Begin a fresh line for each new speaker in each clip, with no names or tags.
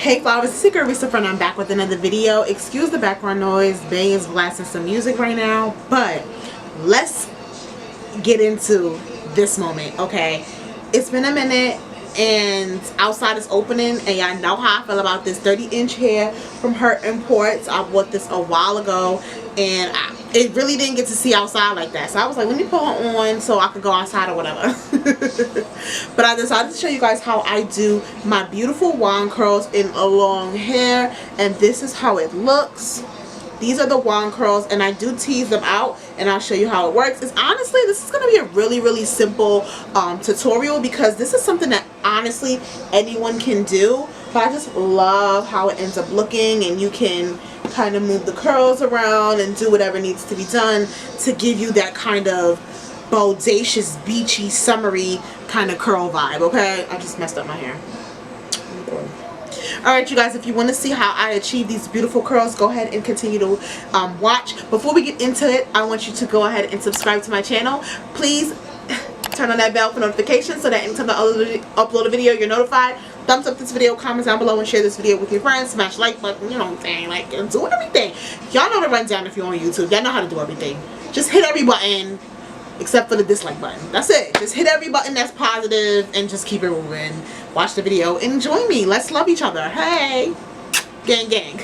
Hey flowers, it's your girl Reese LaFleur and I'm back with another video. Excuse the background noise, Bay is blasting some music right now, but let's get into this moment, okay? It's been a minute and outside is opening and y'all know how I feel about this 30-inch hair from HerImports. I bought this a while ago and it really didn't get to see outside like that, so I was like, let me put it on so I could go outside or whatever. But I decided to show you guys how I do my beautiful wand curls in a long hair, and this is how it looks. These are the wand curls, and I do tease them out, and I'll show you how it works. It's honestly, this is going to be a really simple tutorial, because this is something that honestly anyone can do, but I just love how it ends up looking, and you can kind of move the curls around and do whatever needs to be done to give you that kind of bodacious, beachy, summery kind of curl vibe. Okay, I just messed up my hair. Alright you guys, if you want to see how I achieve these beautiful curls, go ahead and continue to watch. Before we get into it, I want you to go ahead and subscribe to my channel. Please turn on that bell for notifications so that anytime I upload a video, you're notified. Thumbs up this video, comment down below, and share this video with your friends. Smash like button, you know what I'm saying, like, do everything. Y'all know the rundown if you're on YouTube. Y'all know how to do everything. Just hit every button except for the dislike button. That's it. Just hit every button that's positive and just keep it moving. Watch the video. Enjoy me. Let's love each other. Hey. Gang gang.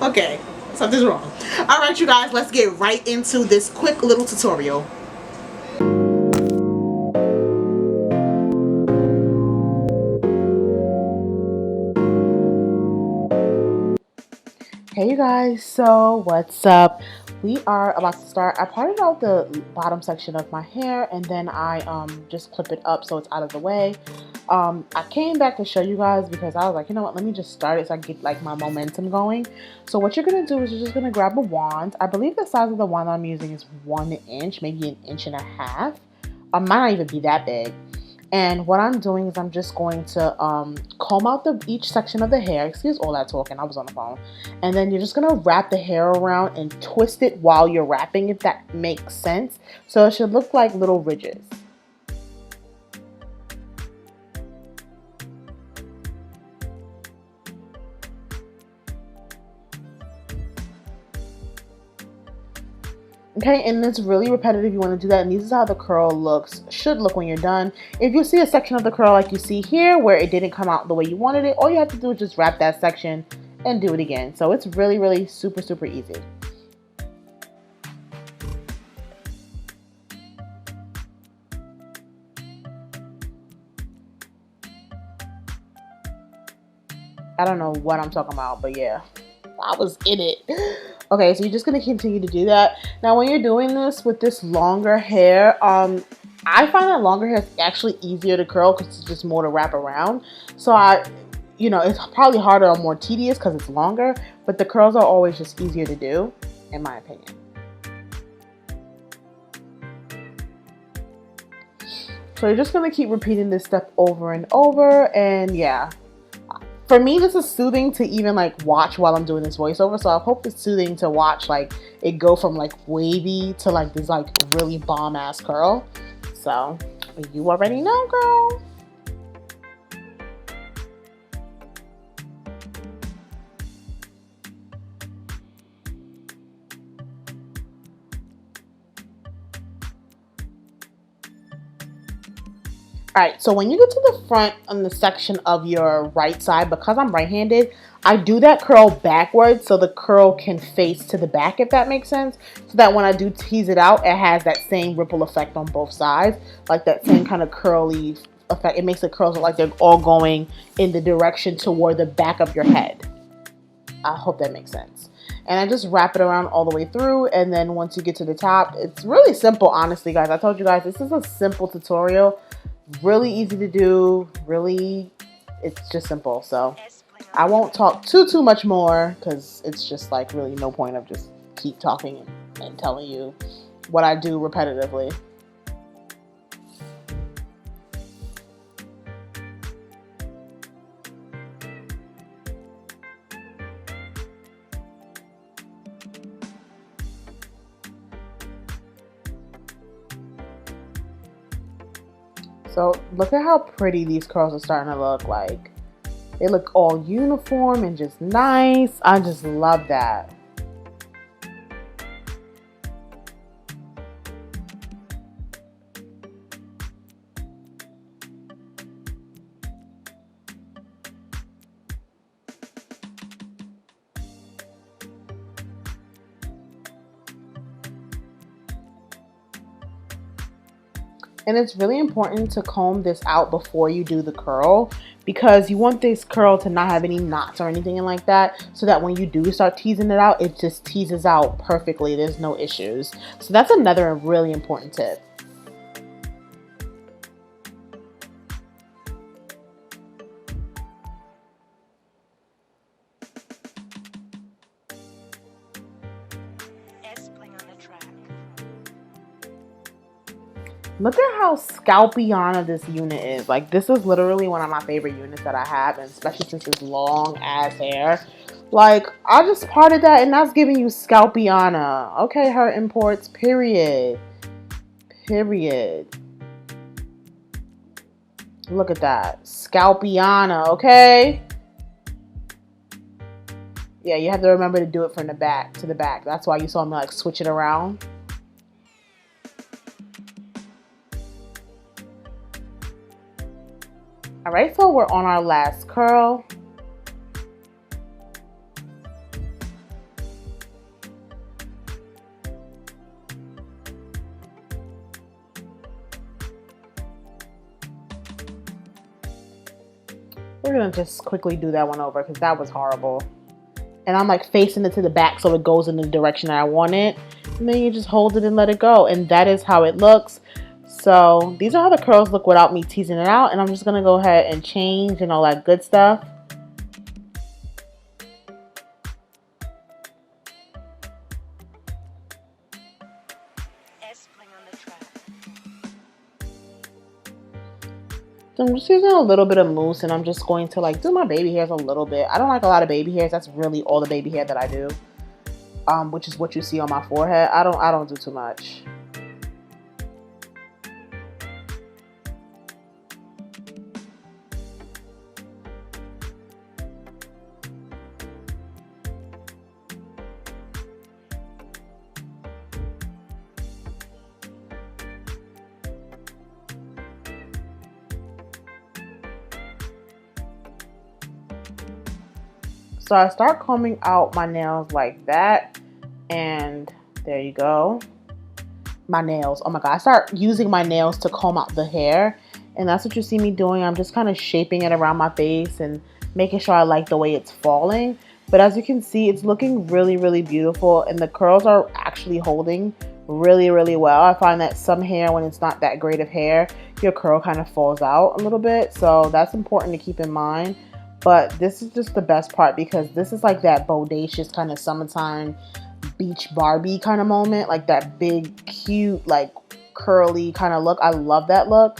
Okay. Something's wrong. Alright you guys, let's get right into this quick little tutorial. Hey you guys, so what's up? We are about to start. I parted out the bottom section of my hair and then I just clip it up so it's out of the way. I came back to show you guys because I was like, you know what, let me just start it so I get like my momentum going. So what you're gonna do is you're just gonna grab a wand. I believe the size of the wand I'm using is 1 inch, maybe 1.5 inches. Might not even be that big. And what I'm doing is I'm just going to comb out each section of the hair. Excuse all that talking, I was on the phone. And then you're just going to wrap the hair around and twist it while you're wrapping, if that makes sense. So it should look like little ridges. Okay, and it's really repetitive. You want to do that, and this is how the curl should look when you're done. If you see a section of the curl like you see here where it didn't come out the way you wanted it, all you have to do is just wrap that section and do it again. So it's really super easy. I don't know what I'm talking about, but yeah, I was in it. Okay, so you're just going to continue to do that. Now, when you're doing this with this longer hair, I find that longer hair is actually easier to curl because it's just more to wrap around. So it's probably harder or more tedious because it's longer, but the curls are always just easier to do, in my opinion. So you're just going to keep repeating this step over and over, and yeah. For me, this is soothing to even like watch while I'm doing this voiceover. So I hope it's soothing to watch like it go from like wavy to like this like really bomb ass curl. So you already know, girl. Alright, so when you get to the front on the section of your right side, because I'm right-handed, I do that curl backwards so the curl can face to the back, if that makes sense. So that when I do tease it out, it has that same ripple effect on both sides, like that same kind of curly effect. It makes the curls look like they're all going in the direction toward the back of your head. I hope that makes sense. And I just wrap it around all the way through, and then once you get to the top, it's really simple, honestly, guys. I told you guys, this is a simple tutorial. Really easy to do, it's just simple. So I won't talk too much more because it's just like really no point of just keep talking and telling you what I do repetitively. So look at how pretty these curls are starting to look. Like, They look all uniform and just nice. I just love that. And it's really important to comb this out before you do the curl, because you want this curl to not have any knots or anything like that, so that when you do start teasing it out, it just teases out perfectly. There's no issues. So that's another really important tip. Look at how scalpiana this unit is. Like, this is literally one of my favorite units that I have, and especially since it's long ass hair. Like, I just parted that and that's giving you scalpiana. Okay, HerImports, period. Period. Look at that. Scalpiana, okay? Yeah, you have to remember to do it from the back to the back. That's why you saw me like switch it around. Alright, so we're on our last curl. We're gonna just quickly do that one over because that was horrible. And I'm like facing it to the back so it goes in the direction that I want it. And then you just hold it and let it go. And that is how it looks. So these are how the curls look without me teasing it out. And I'm just going to go ahead and change and all that good stuff. So I'm just using a little bit of mousse and I'm just going to like do my baby hairs a little bit. I don't like a lot of baby hairs. That's really all the baby hair that I do. Which is what you see on my forehead. I don't do too much. So I start combing out my nails like that, and there you go. My nails, oh my god, I start using my nails to comb out the hair, and that's what you see me doing. I'm just kind of shaping it around my face and making sure I like the way it's falling. But as you can see, it's looking really, really beautiful, and the curls are actually holding really, really well. I find that some hair, when it's not that great of hair, your curl kind of falls out a little bit, so that's important to keep in mind. But this is just the best part because this is like that bodacious kind of summertime beach Barbie kind of moment. Like that big, cute, like curly kind of look. I love that look.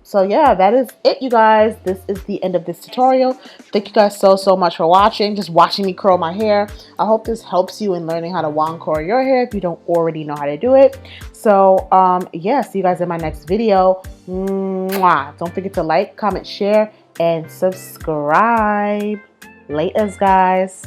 So yeah, that is it, you guys. This is the end of this tutorial. Thank you guys so much for watching. Just watching me curl my hair. I hope this helps you in learning how to wand curl your hair if you don't already know how to do it. So yeah, see you guys in my next video. Mwah. Don't forget to like, comment, share, and subscribe. Laters, guys.